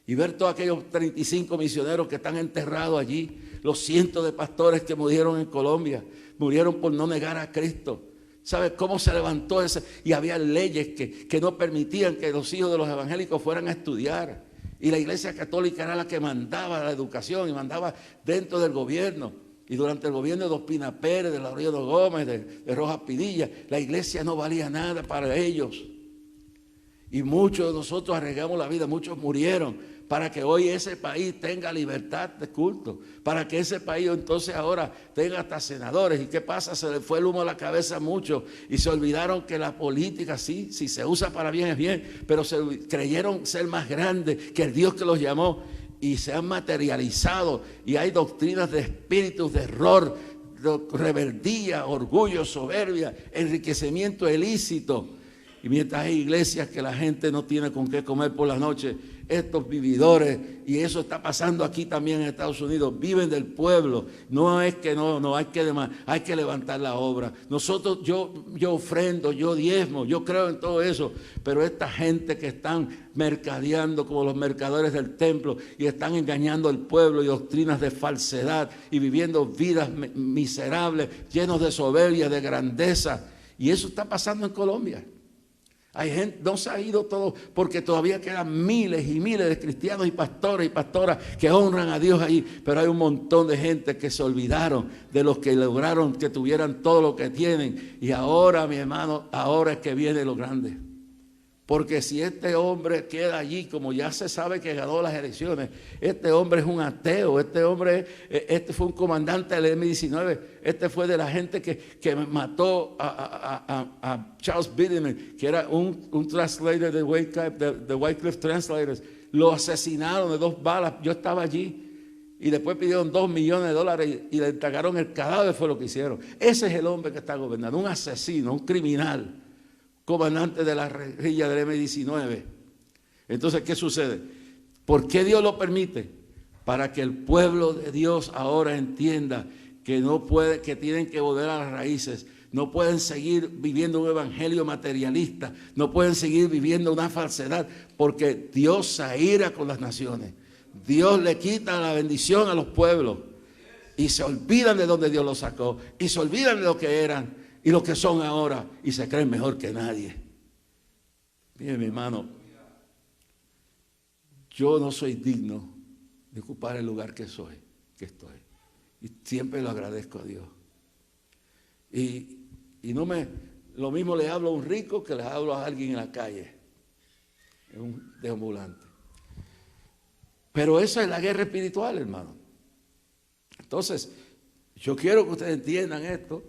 Y ver todos aquellos 35 misioneros que están enterrados allí, los cientos de pastores que murieron en Colombia, murieron por no negar a Cristo. ¿Sabes cómo se levantó ese? Y había leyes que no permitían que los hijos de los evangélicos fueran a estudiar. Y la Iglesia Católica era la que mandaba la educación y mandaba dentro del gobierno. Y durante el gobierno de Ospina Pérez, de Laureano Gómez, de Rojas Pinilla, la iglesia no valía nada para ellos. Y muchos de nosotros arriesgamos la vida, muchos murieron para que hoy ese país tenga libertad de culto, para que ese país entonces ahora tenga hasta senadores. ¿Y qué pasa? Se le fue el humo a la cabeza a muchos y se olvidaron que la política sí, si se usa para bien es bien, pero creyeron ser más grandes que el Dios que los llamó y se han materializado, y hay doctrinas de espíritus de error, de rebeldía, orgullo, soberbia, enriquecimiento ilícito. Y mientras hay iglesias que la gente no tiene con qué comer por la noche, estos vividores, y eso está pasando aquí también en Estados Unidos, viven del pueblo. No es que no hay que levantar la obra. Nosotros, yo ofrendo, yo diezmo, yo creo en todo eso, pero esta gente que están mercadeando como los mercaderes del templo y están engañando al pueblo y doctrinas de falsedad y viviendo vidas miserables, llenos de soberbia, de grandeza, y eso está pasando en Colombia. Hay gente, no se ha ido todo, porque todavía quedan miles y miles de cristianos y pastores y pastoras que honran a Dios ahí, pero hay un montón de gente que se olvidaron de los que lograron que tuvieran todo lo que tienen, y ahora, mi hermano, ahora es que viene lo grande. Porque si este hombre queda allí, como ya se sabe que ganó las elecciones, este hombre es un ateo, este fue un comandante del M-19, este fue de la gente que mató a Charles Biddleman, que era un translator de Wycliffe Translators. Lo asesinaron de 2 balas, yo estaba allí, y después pidieron $2 millones y le entregaron el cadáver, fue lo que hicieron. Ese es el hombre que está gobernando, un asesino, un criminal, comandante de la guerrilla del M-19. Entonces, ¿qué sucede? ¿Por qué Dios lo permite? Para que el pueblo de Dios ahora entienda que tienen que volver a las raíces. No pueden seguir viviendo un evangelio materialista, no pueden seguir viviendo una falsedad, porque Dios se aira con las naciones. Dios le quita la bendición a los pueblos y se olvidan de donde Dios los sacó y se olvidan de lo que eran y lo que son ahora, y se creen mejor que nadie. Mire, mi hermano, yo no soy digno de ocupar el lugar que estoy. Y siempre lo agradezco a Dios. Y lo mismo le hablo a un rico que le hablo a alguien en la calle, en un deambulante. Pero esa es la guerra espiritual, hermano. Entonces, yo quiero que ustedes entiendan esto.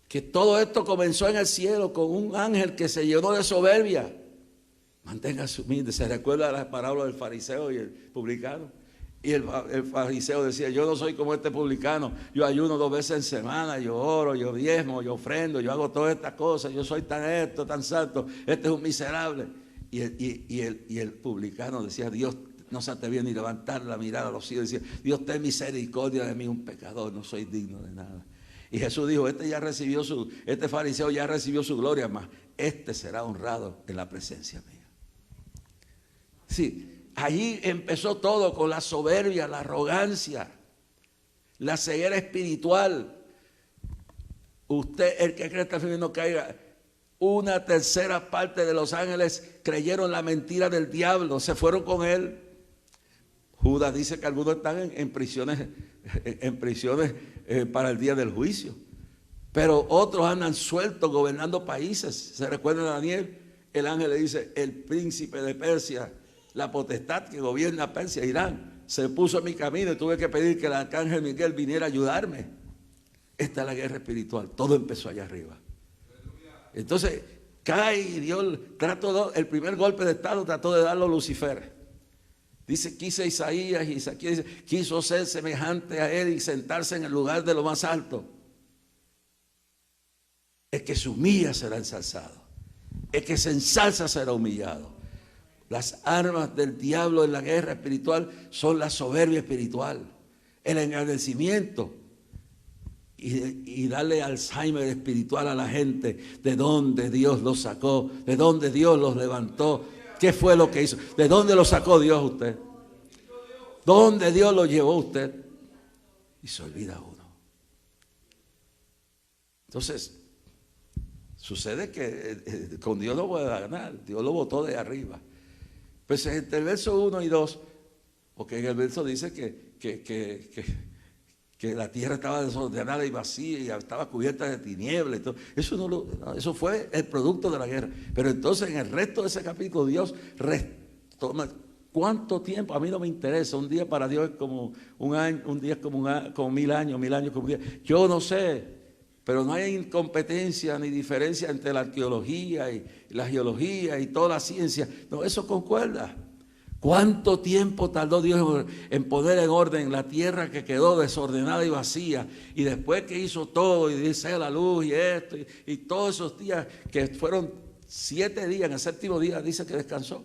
que todo esto comenzó en el cielo con un ángel que se llenó de soberbia. Manténgase humilde. Se recuerda la parábola del fariseo y el publicano. Y el fariseo decía, yo no soy como este publicano, yo ayuno 2 veces en semana, yo oro, yo diezmo, yo ofrendo, yo hago todas estas cosas, yo soy tan esto, tan santo, este es un miserable. Y el publicano decía, Dios no se atrevía ni levantar la mirada a los cielos, decía, Dios ten misericordia de mí, un pecador, no soy digno de nada. Y Jesús dijo, este fariseo ya recibió su gloria, mas este será honrado en la presencia mía. Sí. Allí empezó todo con la soberbia, la arrogancia, la ceguera espiritual. Usted, el que cree está firme, no caiga. 1/3 parte de los ángeles creyeron la mentira del diablo, se fueron con él. Judas dice que algunos están en prisiones para el día del juicio. Pero otros andan sueltos gobernando países. ¿Se recuerdan a Daniel? El ángel le dice, el príncipe de Persia, la potestad que gobierna Persia, Irán, se puso en mi camino y tuve que pedir que el arcángel Miguel viniera a ayudarme. Esta es la guerra espiritual. Todo empezó allá arriba. Entonces, cae y Dios el primer golpe de estado trató de darlo a Lucifer. Dice, Isaías dice, quiso ser semejante a él y sentarse en el lugar de lo más alto. El que se humilla será ensalzado. El que se ensalza será humillado. Las armas del diablo en la guerra espiritual son la soberbia espiritual, el engrandecimiento y darle Alzheimer espiritual a la gente, de dónde Dios los sacó, de dónde Dios los levantó, qué fue lo que hizo, de dónde lo sacó Dios a usted, dónde Dios lo llevó a usted, y se olvida uno. Entonces, sucede que con Dios no puede ganar, Dios lo botó de arriba. Pues entre el verso 1 y 2, porque en el verso dice que la tierra estaba desordenada y vacía y estaba cubierta de tinieblas. Eso fue el producto de la guerra. Pero entonces en el resto de ese capítulo Dios retoma. ¿Cuánto tiempo? A mí no me interesa. Un día para Dios es como un año, un día es como 1000 años, 1000 años como un día. Yo no sé. Pero no hay incompetencia ni diferencia entre la arqueología y la geología y toda la ciencia. No, eso concuerda. ¿Cuánto tiempo tardó Dios en poner en orden la tierra que quedó desordenada y vacía? Y después que hizo todo y dice la luz y esto y todos esos días que fueron 7 días, en el 7º día dice que descansó.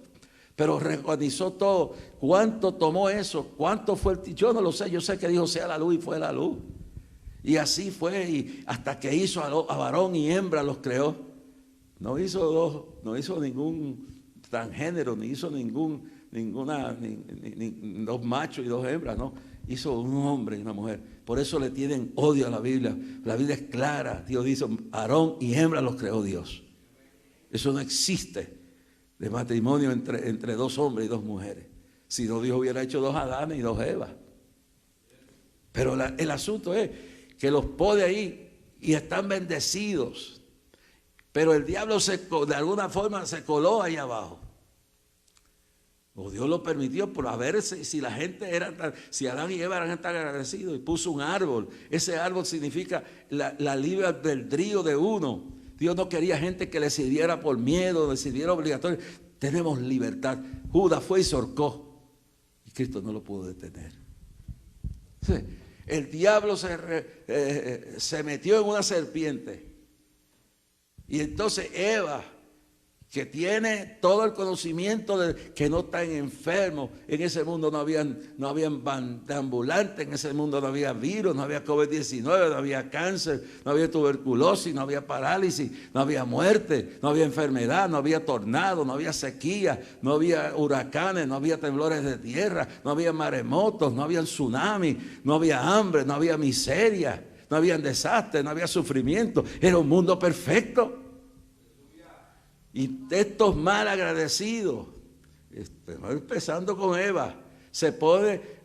Pero reorganizó todo. ¿Cuánto tomó eso? ¿Cuánto fue yo no lo sé. Yo sé que dijo sea la luz y fue la luz. Y así fue, y hasta que hizo a varón y hembra los creó. No hizo ningún transgénero, ni hizo ni 2 machos y 2 hembras, no. Hizo un hombre y una mujer. Por eso le tienen odio a la Biblia. La Biblia es clara. Dios dice, varón y hembra los creó Dios. Eso no existe de matrimonio entre 2 hombres y 2 mujeres. Si no, Dios hubiera hecho 2 Adanes y 2 Evas. Pero el asunto es que los pone ahí y están bendecidos. Pero el diablo de alguna forma se coló ahí abajo. O Dios lo permitió por a ver si la gente si Adán y Eva eran tan agradecidos. Y puso un árbol. Ese árbol significa la libre albedrío de uno. Dios no quería gente que le sirviera por miedo, le sirviera obligatorio. Tenemos libertad. Judas fue y se ahorcó. Y Cristo no lo pudo detener. Sí. El diablo se metió en una serpiente. Y entonces Eva, que tiene todo el conocimiento de que no están enfermos, en ese mundo no habían ambulantes, en ese mundo no había virus, no había COVID-19, no había cáncer, no había tuberculosis, no había parálisis, no había muerte, no había enfermedad, no había tornado, no había sequía, no había huracanes, no había temblores de tierra, no había maremotos, no había tsunami, no había hambre, no había miseria, no había desastres, no había sufrimiento. Era un mundo perfecto. Y estos mal agradecidos, empezando con Eva,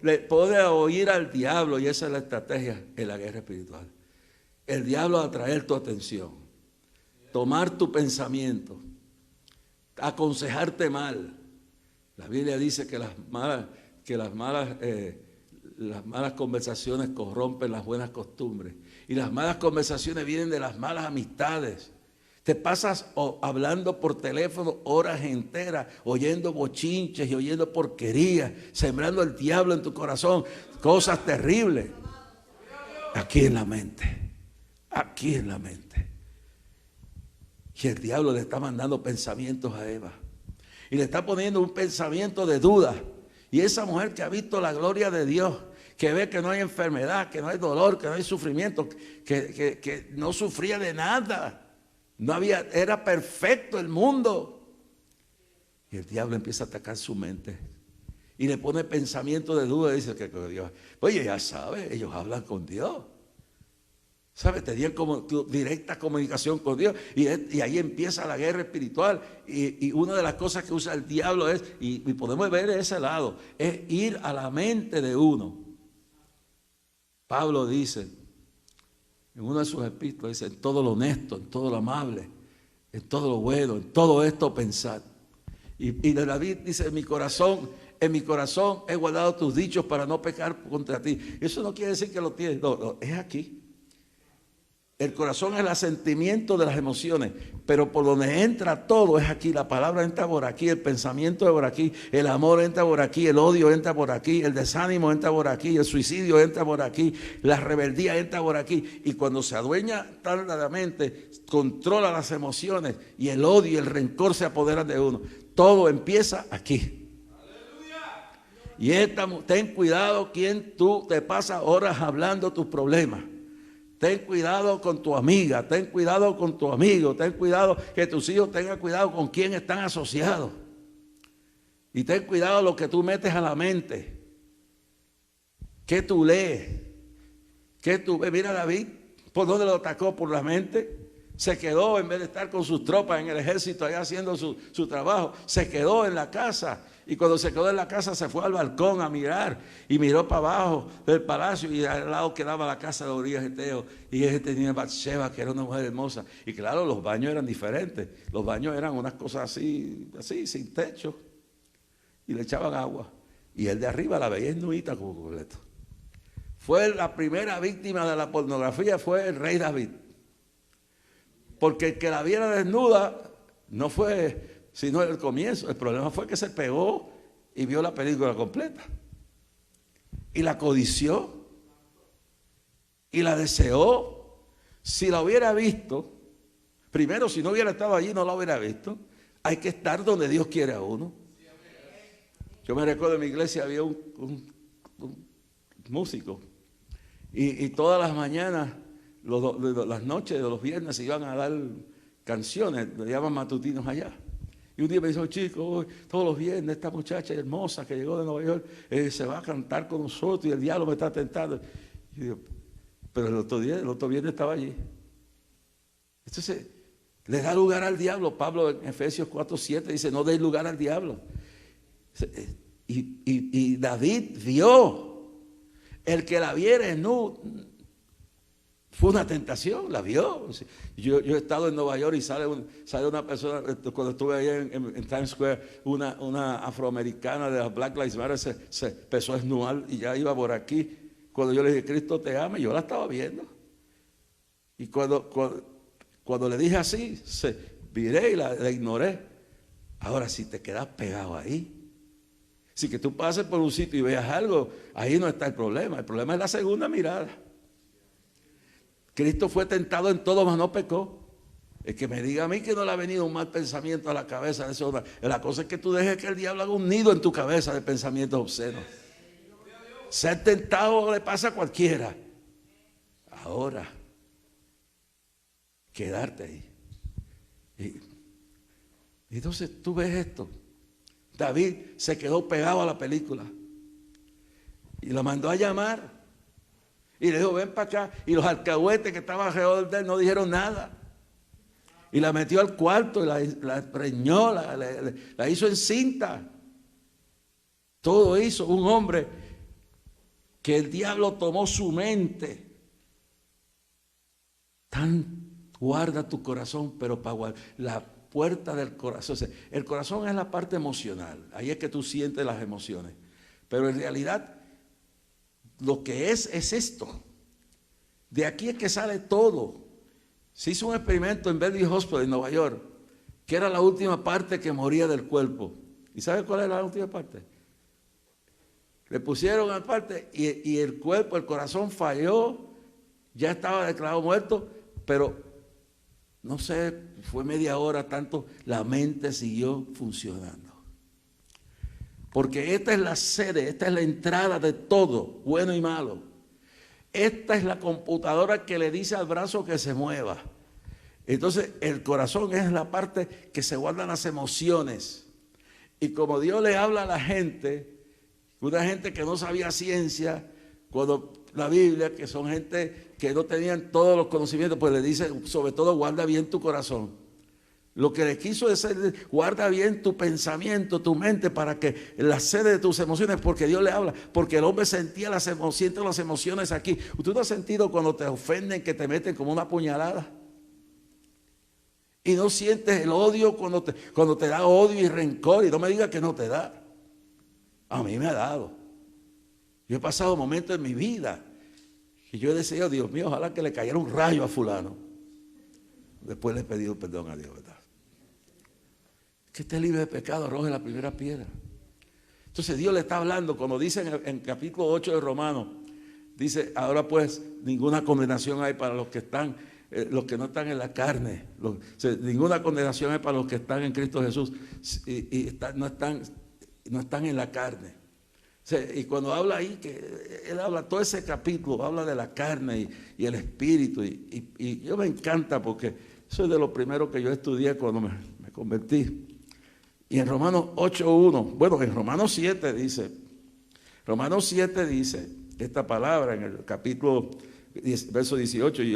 le puede oír al diablo, y esa es la estrategia en la guerra espiritual. El diablo atraer tu atención, tomar tu pensamiento, aconsejarte mal. La Biblia dice que las malas las malas conversaciones corrompen las buenas costumbres. Y las malas conversaciones vienen de las malas amistades. Te pasas hablando por teléfono horas enteras, oyendo bochinches y oyendo porquerías, sembrando el diablo en tu corazón, cosas terribles. Aquí en la mente, aquí en la mente. Y el diablo le está mandando pensamientos a Eva. Y le está poniendo un pensamiento de duda. Y esa mujer que ha visto la gloria de Dios, que ve que no hay enfermedad, que no hay dolor, que no hay sufrimiento, que no sufría de nada. No había, era perfecto el mundo. Y el diablo empieza a atacar su mente. Y le pone pensamiento de duda. Dice que Dios, oye, ya sabes, ellos hablan con Dios. ¿Sabes? Tenían como directa comunicación con Dios. Y ahí empieza la guerra espiritual. Y una de las cosas que usa el diablo es, y podemos ver de ese lado, es ir a la mente de uno. Pablo dice, en uno de sus epístolas, dice, en todo lo honesto, en todo lo amable, en todo lo bueno, en todo esto pensad. Y de David dice, en mi corazón he guardado tus dichos para no pecar contra ti. Eso no quiere decir que lo tienes, no, es aquí. El corazón es el asentimiento de las emociones, pero por donde entra todo es aquí. La palabra entra por aquí, el pensamiento entra por aquí, el amor entra por aquí, el odio entra por aquí, el desánimo entra por aquí, el suicidio entra por aquí, la rebeldía entra por aquí. Y cuando se adueña tardadamente, controla las emociones y el odio y el rencor se apoderan de uno. Todo empieza aquí. Y ten cuidado quien tú te pasas horas hablando tus problemas. Ten cuidado con tu amiga, ten cuidado con tu amigo, ten cuidado que tus hijos tengan cuidado con quién están asociados. Y ten cuidado lo que tú metes a la mente. ¿Qué tú lees? ¿Qué tú ves? Mira David, ¿por dónde lo atacó? Por la mente. Se quedó, en vez de estar con sus tropas en el ejército allá haciendo su trabajo, se quedó en la casa. Y cuando se quedó en la casa se fue al balcón a mirar y miró para abajo del palacio y al lado quedaba la casa de Urías Geteo y ese tenía Batseba, que era una mujer hermosa. Y claro, los baños eran diferentes. Los baños eran unas cosas así, sin techo. Y le echaban agua. Y el de arriba la veía desnudita como completo. Fue la primera víctima de la pornografía, fue el rey David. Porque el que la viera desnuda no fue sino el comienzo. El problema fue que se pegó y vio la película completa. Y la codició. Y la deseó. Si la hubiera visto, primero, si no hubiera estado allí, no la hubiera visto. Hay que estar donde Dios quiere a uno. Yo me recuerdo en mi iglesia había un músico. Y todas las mañanas, las noches de los viernes se iban a dar canciones, le llaman matutinos allá. Y un día me dijo, chicos, todos los viernes esta muchacha hermosa que llegó de Nueva York se va a cantar con nosotros y el diablo me está tentando. Y digo, pero el otro viernes estaba allí. Entonces, le da lugar al diablo. Pablo en Efesios 4:7 dice, no deis lugar al diablo. Y David vio, el que la viere no fue una tentación, la vio. Yo he estado en Nueva York y sale una persona, cuando estuve ahí en Times Square, una afroamericana de las Black Lives Matter se empezó a desnudar y ya iba por aquí. Cuando yo le dije, Cristo te ama, yo la estaba viendo. Y cuando le dije así, viré y la ignoré. Ahora, si te quedas pegado ahí, si que tú pases por un sitio y veas algo, ahí no está el problema. El problema es la segunda mirada. Cristo fue tentado en todo, mas no pecó. El que me diga a mí que no le ha venido un mal pensamiento a la cabeza, la cosa es que tú dejes que el diablo haga un nido en tu cabeza de pensamientos obscenos. Ser tentado le pasa a cualquiera. Ahora, quedarte ahí. Y entonces tú ves esto. David se quedó pegado a la película y lo mandó a llamar. Y le dijo, ven para acá. Y los alcahuetes que estaban alrededor de él no dijeron nada. Y la metió al cuarto y la preñó, la hizo encinta. Todo hizo un hombre que el diablo tomó su mente. Guarda tu corazón, pero para guardar la puerta del corazón. O sea, el corazón es la parte emocional. Ahí es que tú sientes las emociones. Pero en realidad, lo que es esto. De aquí es que sale todo. Se hizo un experimento en Berkeley Hospital en Nueva York, que era la última parte que moría del cuerpo. ¿Y sabe cuál era la última parte? Le pusieron a parte y el cuerpo, el corazón falló, ya estaba declarado muerto, pero no sé, fue media hora tanto, la mente siguió funcionando. Porque esta es la sede, esta es la entrada de todo, bueno y malo. Esta es la computadora que le dice al brazo que se mueva. Entonces, el corazón es la parte que se guardan las emociones. Y como Dios le habla a la gente, una gente que no sabía ciencia, cuando la Biblia, que son gente que no tenían todos los conocimientos, pues le dice, sobre todo, guarda bien tu corazón. Lo que le quiso decir, guarda bien tu pensamiento, tu mente, para que la sede de tus emociones, porque Dios le habla, porque el hombre siente las emociones aquí. ¿Tú no has sentido cuando te ofenden que te meten como una puñalada? Y no sientes el odio cuando te da odio y rencor, y no me digas que no te da. A mí me ha dado. Yo he pasado momentos en mi vida que yo he deseado, Dios mío, ojalá que le cayera un rayo a fulano. Después le he pedido perdón a Dios, ¿verdad? Que esté libre de pecado, arroje la primera piedra. Entonces Dios le está hablando, como dice en capítulo 8 de Romanos, dice, ahora pues ninguna condenación hay para los que están, los que no están en la carne. Ninguna condenación hay para los que están en Cristo Jesús no están en la carne. Y cuando habla ahí, que él habla, todo ese capítulo, habla de la carne y el espíritu. Y yo me encanta porque eso es de lo primero que yo estudié cuando me convertí. Y en Romanos 8.1, bueno, en Romanos 7 dice esta palabra en el capítulo verso 18 y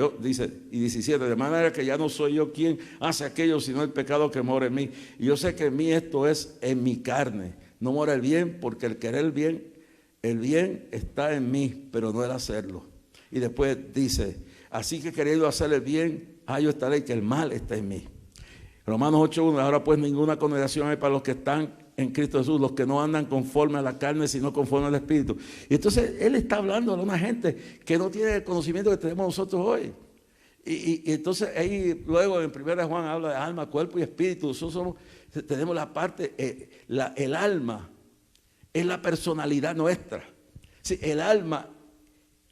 17, de manera que ya no soy yo quien hace aquello, sino el pecado que mora en mí. Y yo sé que en mí esto es en mi carne. No mora el bien, porque el querer el bien está en mí, pero no el hacerlo. Y después dice, así que queriendo hacer el bien, yo estaré que el mal está en mí. Romanos 8.1, ahora pues ninguna condenación hay para los que están en Cristo Jesús, los que no andan conforme a la carne, sino conforme al Espíritu. Y entonces él está hablando a una gente que no tiene el conocimiento que tenemos nosotros hoy. Y entonces ahí luego en 1 Juan habla de alma, cuerpo y espíritu. Nosotros tenemos la parte, el alma es la personalidad nuestra. Sí, el alma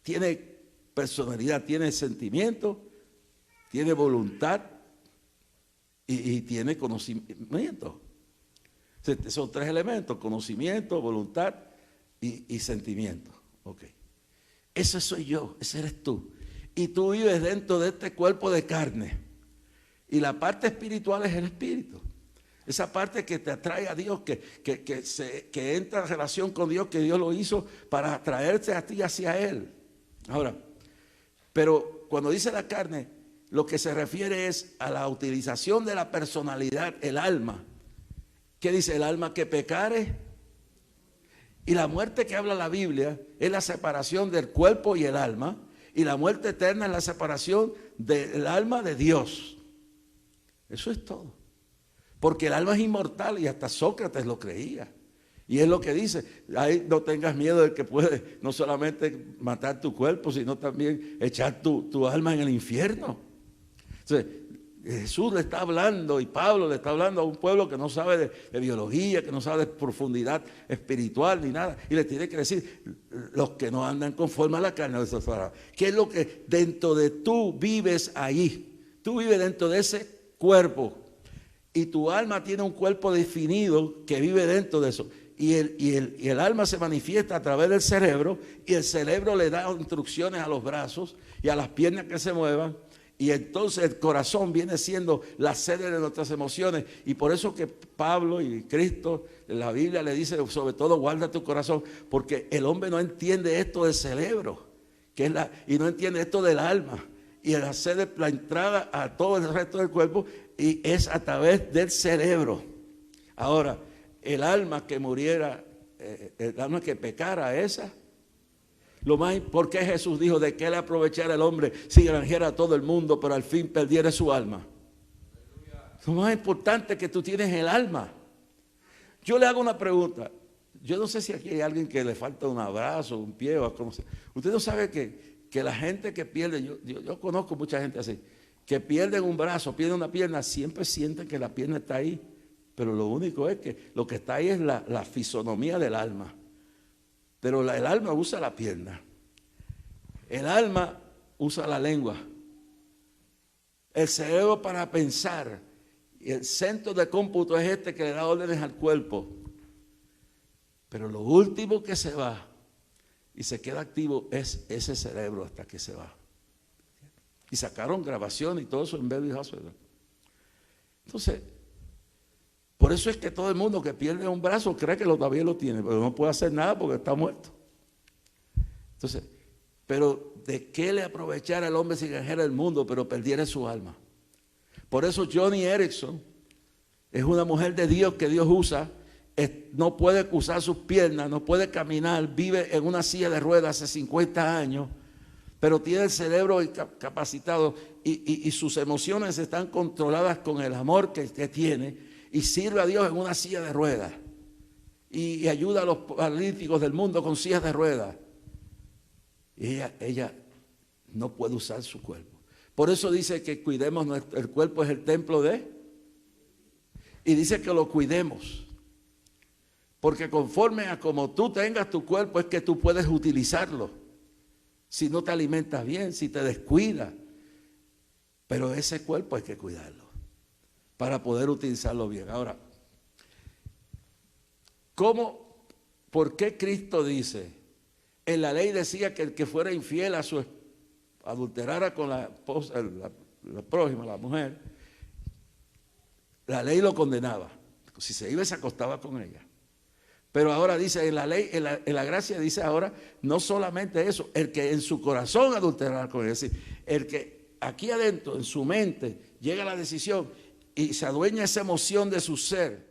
tiene personalidad, tiene sentimiento, tiene voluntad y tiene conocimiento. Son tres elementos: conocimiento, voluntad y sentimiento. Okay. Ese soy yo, ese eres tú. Y tú vives dentro de este cuerpo de carne. Y la parte espiritual es el espíritu. Esa parte que te atrae a Dios, que entra en relación con Dios, que Dios lo hizo para atraerte a ti hacia Él. Ahora, pero cuando dice la carne, lo que se refiere es a la utilización de la personalidad, el alma. ¿Qué dice? El alma que pecare. Y la muerte que habla la Biblia es la separación del cuerpo y el alma. Y la muerte eterna es la separación del alma de Dios. Eso es todo. Porque el alma es inmortal y hasta Sócrates lo creía. Y es lo que dice, ahí no tengas miedo de que puede no solamente matar tu cuerpo, sino también echar tu alma en el infierno. Entonces, Jesús le está hablando y Pablo le está hablando a un pueblo que no sabe de biología, que no sabe de profundidad espiritual ni nada. Y le tiene que decir, los que no andan conforme a la carne. ¿Qué es lo que dentro de tú vives ahí? Tú vives dentro de ese cuerpo. Y tu alma tiene un cuerpo definido que vive dentro de eso. Y el alma se manifiesta a través del cerebro. Y el cerebro le da instrucciones a los brazos y a las piernas que se muevan. Y entonces el corazón viene siendo la sede de nuestras emociones. Y por eso que Pablo y Cristo en la Biblia le dice, sobre todo guarda tu corazón, porque el hombre no entiende esto del cerebro, y no entiende esto del alma. Y la sede, la entrada a todo el resto del cuerpo, y es a través del cerebro. Ahora, el alma que muriera, el alma que pecara, esa. ¿Por qué Jesús dijo de qué le aprovechara el hombre si granjera a todo el mundo, pero al fin perdiera su alma? Lo más importante es que tú tienes el alma. Yo le hago una pregunta. Yo no sé si aquí hay alguien que le falta un abrazo, un pie o como sea. Usted no sabe que la gente que pierde, yo conozco mucha gente así, que pierden un brazo, pierden una pierna, siempre sienten que la pierna está ahí, pero lo único es que lo que está ahí es la fisonomía del alma. Pero el alma usa la pierna, el alma usa la lengua, el cerebro para pensar, y el centro de cómputo es este que le da órdenes al cuerpo. Pero lo último que se va y se queda activo es ese cerebro hasta que se va. Y sacaron grabación y todo eso en Beverly Hospital. Entonces, por eso es que todo el mundo que pierde un brazo cree que todavía lo tiene, pero no puede hacer nada porque está muerto. Entonces, pero ¿de qué le aprovechara al hombre si ganara el mundo, pero perdiera su alma? Por eso Johnny Erickson es una mujer de Dios que Dios usa. No puede usar sus piernas, no puede caminar, vive en una silla de ruedas hace 50 años, pero tiene el cerebro capacitado y sus emociones están controladas con el amor que tiene y sirve a Dios en una silla de ruedas y ayuda a los paralíticos del mundo con sillas de ruedas. Y ella no puede usar su cuerpo. Por eso dice que cuidemos, el cuerpo es el templo y dice que lo cuidemos. Porque conforme a como tú tengas tu cuerpo es que tú puedes utilizarlo. Si no te alimentas bien, si te descuidas. Pero ese cuerpo hay que cuidarlo para poder utilizarlo bien. Ahora, ¿por qué Cristo dice? En la ley decía que el que fuera infiel a su adulterara con la prójima, la mujer, la ley lo condenaba. Si se iba, se acostaba con ella. Pero ahora dice, en la ley, en la gracia dice ahora, no solamente eso, el que en su corazón adulterará con ella, es decir, el que aquí adentro, en su mente, llega a la decisión y se adueña esa emoción de su ser,